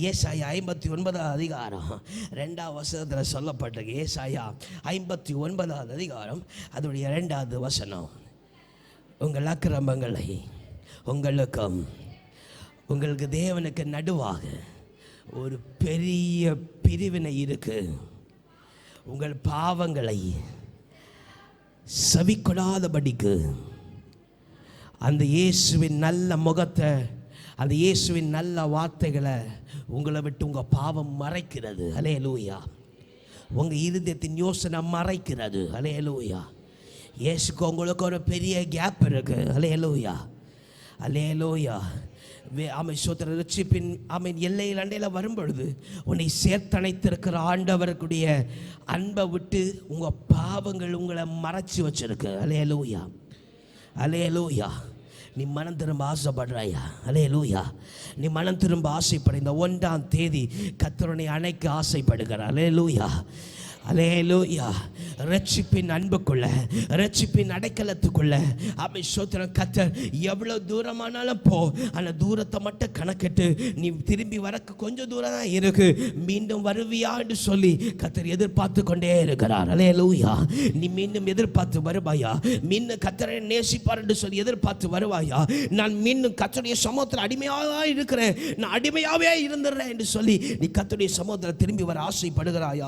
ஏசாயா 59 அதிகாரம் 2வது வசனத்தில் சொல்லப்பட்டிருக்கு. ஏசாயா 59 அதிகாரம் அதோடைய 2வது வசனம். உங்கள் அக்கிரமங்களை உங்களுக்கும் உங்களுக்கு தேவனுக்கு நடுவாக ஒரு பெரிய பிரிவினை இருக்கு. உங்கள் பாவங்களை செவிக்கொடாதபடிக்கு அந்த இயேசுவின் நல்ல முகத்தை, அந்த இயேசுவின் நல்ல வார்த்தைகளை உங்களை விட்டு உங்கள் பாவம் மறைக்கிறது. அல்லேலூயா. உங்கள் இருதயத்தின் யோசனை மறைக்கிறது. அல்லேலூயா. இயேசுக்கு உங்களுக்கு ஒரு பெரிய கேப் இருக்கு. அல்லேலூயா. அல்லேலூயா. ஆமென். சோத்திர ரட்சிப்பின் ஆமென் எல்லையில் அண்டையில் வரும்பொழுது உன்னை சேர்த்தணைத்திருக்கிற ஆண்டவருக்குடைய அன்பை விட்டு உங்கள் பாவங்கள் உங்களை மறைச்சி வச்சிருக்கு. அல்லேலூயா. அல்லேலூயா. நீ மனம் திரும்ப ஆசைப்படுறாயா? அல்லேலூயா. நீ மனம் திரும்ப ஆசைப்பட இந்த 1ஆம் தேதி கர்த்தரை அணைக்க ஆசைப்படுகிறார். அல்லேலூயா. அல்லேலூயா. ரட்சிப்பின் அன்புக்குள்ள, ரட்சிப்பின் அடைக்கலத்துக்குள்ள ஆமென். ஸ்தோத்திரம். கர்த்தர் எவ்வளவு தூரமானாலும் போ, அந்த தூரத்தை மட்டும் கணக்கிட்டு நீ திரும்பி வரக்கு கொஞ்சம் தூரம் தான் இருக்கு, மீண்டும் வருவியா என்று சொல்லி கர்த்தர் எதிர்பார்த்து கொண்டே இருக்கிறார். அல்லேலூயா. நீ மீண்டும் எதிர்பார்த்து வருவாயா? மீண்டும் கர்த்தரை நேசிப்பார் என்று சொல்லி எதிர்பார்த்து வருவாயா? நான் மீண்டும் கர்த்தருடைய சமூகத்தில் அடிமையாக இருக்கிறேன், நான் அடிமையாவே இருந்துடுறேன் என்று சொல்லி நீ கர்த்தருடைய சமூகத்தில் திரும்பி வர ஆசைப்படுகிறாயா?